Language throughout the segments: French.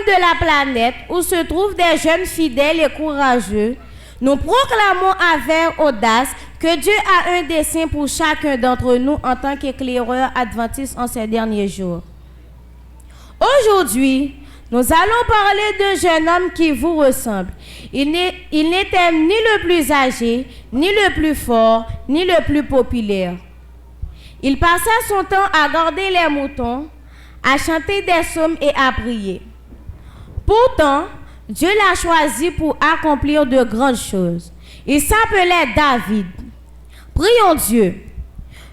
de la planète où se trouvent des jeunes fidèles et courageux, nous proclamons avec audace que Dieu a un dessein pour chacun d'entre nous en tant qu'éclaireur adventiste en ces derniers jours. Aujourd'hui, nous allons parler d'un jeune homme qui vous ressemble. Il n'était ni le plus âgé, ni le plus fort, ni le plus populaire. Il passait son temps à garder les moutons, à chanter des psaumes et à prier. Pourtant, Dieu l'a choisi pour accomplir de grandes choses. Il s'appelait David. Prions Dieu.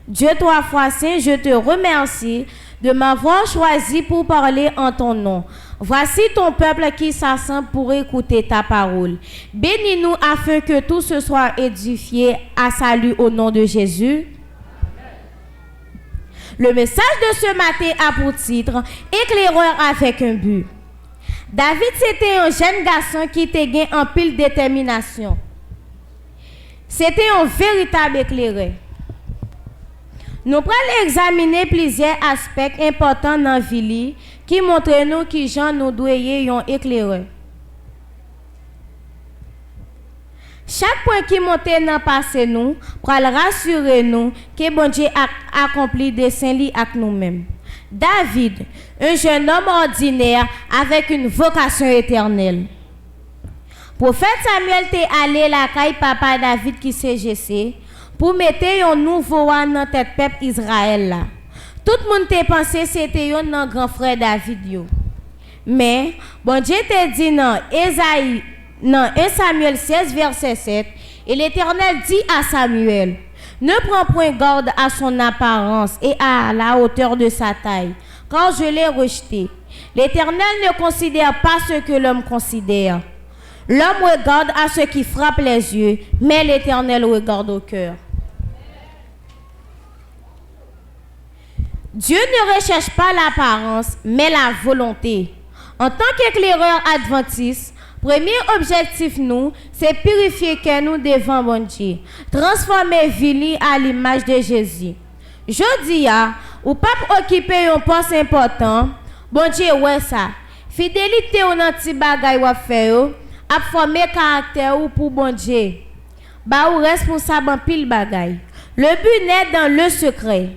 Dieu 3 fois saint, je te remercie de m'avoir choisi pour parler en ton nom. Voici ton peuple qui s'assemble pour écouter ta parole. Bénis-nous afin que tout se soit édifié à salut au nom de Jésus. Le message de ce matin a pour titre « Éclaireur avec un but ». David, c'était un jeune garçon qui était gagné en pile détermination. C'était un véritable éclaireur. Nous allons examiner plusieurs aspects importants dans la vie qui montrent nous qui gens nous doyons un éclaireur. Chaque point qui monte dans le passé nous, pour rassurer nous que bon Dieu a accompli des saints avec nous-mêmes. David, un jeune homme ordinaire avec une vocation éternelle. Prophète Samuel t'est allé la caille papa David qui s'est gessé pour mettre un nouveau roi dans tête peuple Israël là. Tout le monde t'a pensé c'était un grand frère David yo. Mais bon Dieu t'a dit dans Ésaïe dans 1 Samuel 16 verset 7 et l'Éternel dit à Samuel: ne prends point garde à son apparence et à la hauteur de sa taille, car je l'ai rejeté. L'Éternel ne considère pas ce que l'homme considère. L'homme regarde à ce qui frappe les yeux, mais l'Éternel regarde au cœur. Dieu ne recherche pas l'apparence, mais la volonté. En tant qu'éclaireur adventiste, premier objectif nous, c'est purifier que nous devant bon Dieu, transformer vie à l'image de Jésus. Jodi a, ou pas occuper un poste important, bon Dieu ouais ça. Fidélité ou nan ti bagay ou fait a former caractère ou pour bon Dieu. Ba ou responsable en pile bagay. Le but n'est dans le secret.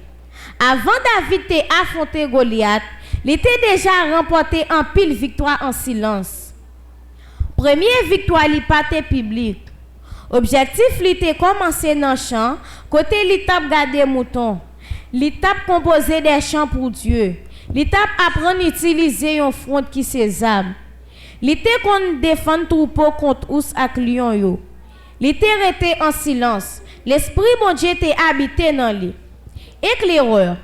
Avant David t'ait affronté Goliath, il était déjà remporté en pile victoire en silence. Première victoire li paté public. Objectif li te commencé dans champ, côté li tap garder mouton. Li tap composer des chants pour Dieu. Li tap apprendre utiliser un front qui ses armes. Li te kon défendre troupeau contre ous ak lion yo. Li te resté en silence. L'esprit bon Dieu te habité dans lui. Éclaireur.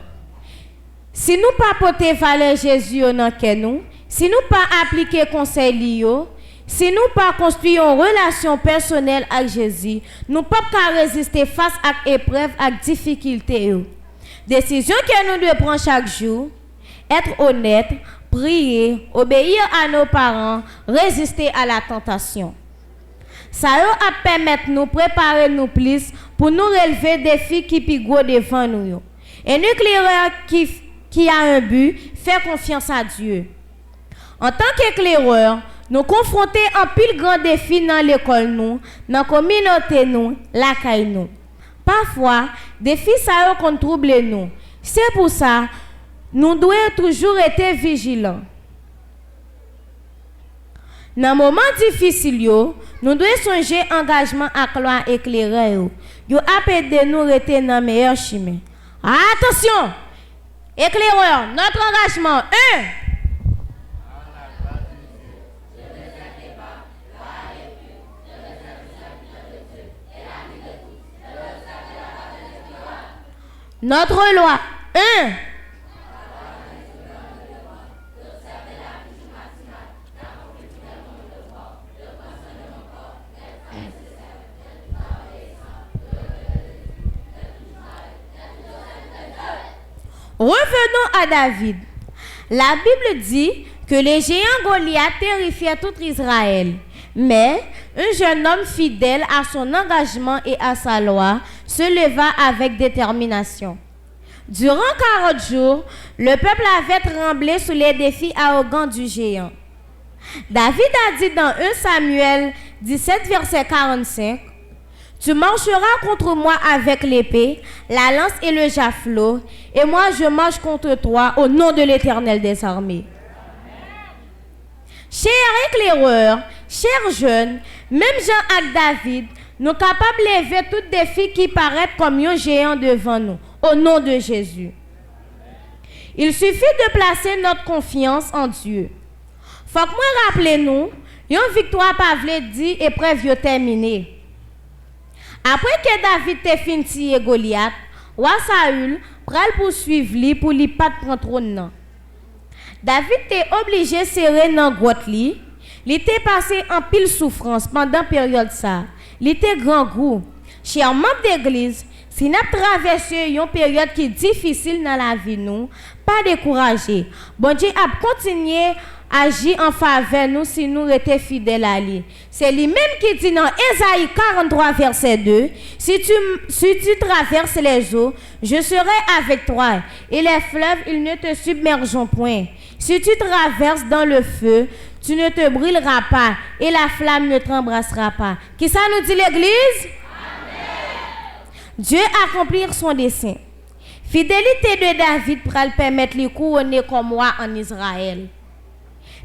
Si nous pas porter valeur Jésus dans cœur nous, si nous pas appliquer conseil li yo, si nous pas construire une relation personnelle avec Jésus, nous pas résister face à épreuves, à difficultés. Décision que nous devons prendre chaque jour, être honnête, prier, obéir à nos parents, résister à la tentation. Ça va permettre de nous préparer nous plus pour nous relever des défis qui pigent devant nous. Un éclaireur qui a un but fait confiance à Dieu. En tant qu'éclaireur, nous confronter en pile grand défi dans l'école nous, dans la communauté nous, la caille nous. Parfois, défis ça qu'on trouble nous. C'est pour ça nous devons toujours être vigilants. Dans moment difficile nous devons songer engagement à loi éclairé yo appelle de nous rester dans meilleur chemin. Attention! Éclaireur, notre engagement 1. Notre loi 1. Revenons à David. La Bible dit que les géants Goliath terrifiaient tout Israël. Mais un jeune homme fidèle à son engagement et à sa loi se leva avec détermination. Durant 40 jours, le peuple avait tremblé sous les défis arrogants du géant. David a dit dans 1 Samuel 17, verset 45, « Tu marcheras contre moi avec l'épée, la lance et le javelot, et moi je marche contre toi au nom de l'Éternel des armées. » Chers éclaireurs, chers jeunes, même Jean et David, nous capables de lever tout défi qui paraît comme un géant devant nous, au nom de Jésus. Il suffit de placer notre confiance en Dieu. Faut que moi rappelez-nous, une victoire pas vle dit épreuve yo terminée. Après que David te fin tirer Goliath, roi Saül pral poursuivre lui pour lui pas prendre trône. David était obligé de serrer dans grotte li. Il était passé en pile souffrance pendant période ça. Il était grand goût. Chers membres d'église, si nous traversons une période qui est difficile dans la vie nous, pas décourager. Bon Dieu a continué à agir en faveur nous si nous étions fidèles à lui. C'est lui-même qui dit dans Ésaïe 43 verset 2, si tu traverses les eaux, je serai avec toi et les fleuves ils ne te submergeront point. Si tu traverses dans le feu, tu ne te brûleras pas et la flamme ne t'embrassera pas. Qui ça nous dit l'Église? Dieu accomplir son dessein. Fidélité de David pour le permettre de couronner comme roi en Israël.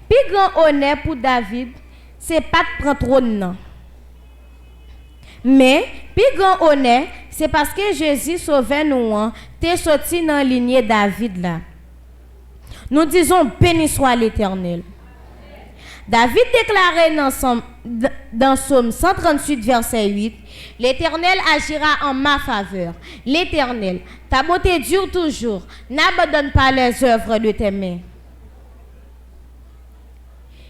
Puis grand honneur pour David, c'est pas de prendre trône non. Mais puis grand honneur, c'est parce que Jésus sauvait nous, t'es sorti dans la lignée David là. Nous disons béni soit l'Éternel. David déclarait dans Psaume 138, verset 8, « L'Éternel agira en ma faveur. L'Éternel, ta bonté dure toujours. N'abandonne pas les œuvres de tes mains. »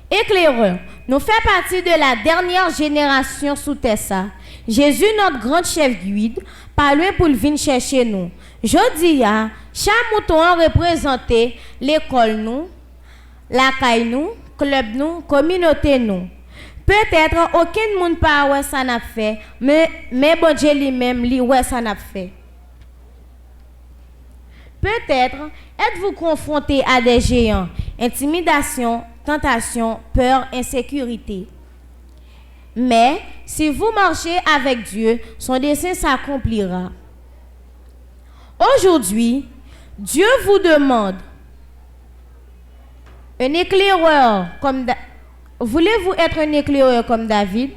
Éclaireur, nous faisons partie de la dernière génération sous Tessa. Jésus, notre grand chef guide, parle pour venir chercher nous. Jodi a, chaque mouton représente l'école nous, la caille nous, club nous, communauté nous. Peut-être aucun monde pas ouais ça n'a fait, mais bon Dieu lui-même lui ouais ça n'a fait. Peut-être êtes-vous confronté à des géants, intimidation, tentation, peur, insécurité. Mais si vous marchez avec Dieu, son dessein s'accomplira. Aujourd'hui, Dieu vous demande un éclaireur comme voulez-vous être un éclaireur comme David?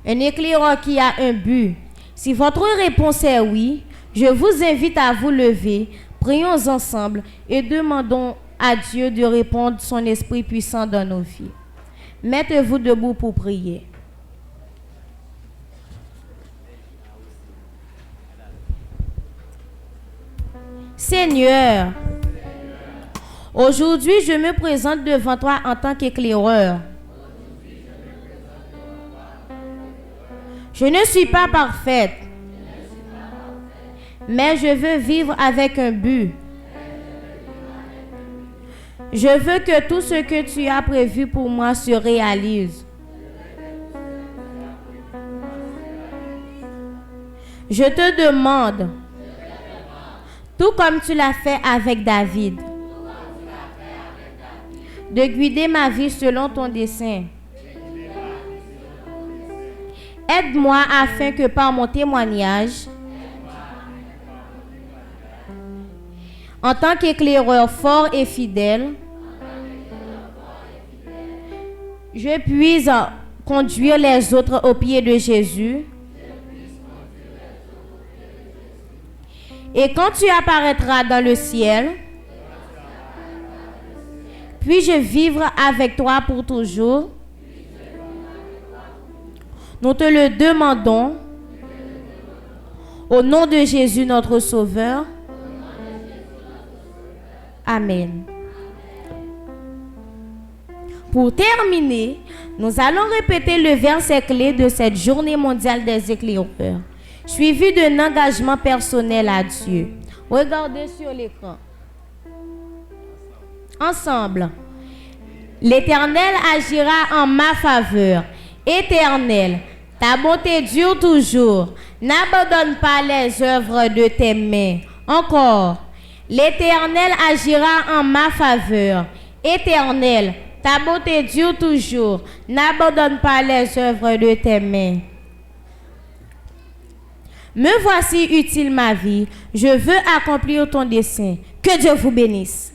Un éclaireur qui a un but. Si votre réponse est oui, je vous invite à vous lever, prions ensemble et demandons à Dieu de répondre son esprit puissant dans nos vies. Mettez-vous debout pour prier. Seigneur, aujourd'hui je me présente devant toi en tant qu'éclaireur. Je ne suis pas parfaite, mais je veux vivre avec un but. Je veux que tout ce que tu as prévu pour moi se réalise. Je te demande, tout comme tu l'as fait avec David, de guider ma vie selon ton dessein. Aide-moi afin que par mon témoignage, en tant qu'éclaireur fort et fidèle, je puisse conduire les autres au pied de Jésus. Et quand tu apparaîtras dans le ciel, puis-je vivre avec toi pour toujours? Nous te le demandons au nom de Jésus notre Sauveur. Amen. Pour terminer, nous allons répéter le verset clé de cette journée mondiale des éclaireurs, suivi d'un engagement personnel à Dieu. Regardez sur l'écran. Ensemble. L'Éternel agira en ma faveur. Éternel, ta bonté dure toujours. N'abandonne pas les œuvres de tes mains. Encore. L'Éternel agira en ma faveur. Éternel, Ta bonté dure toujours. N'abandonne pas les œuvres de tes mains. Me voici utile ma vie. Je veux accomplir ton dessein. Que Dieu vous bénisse.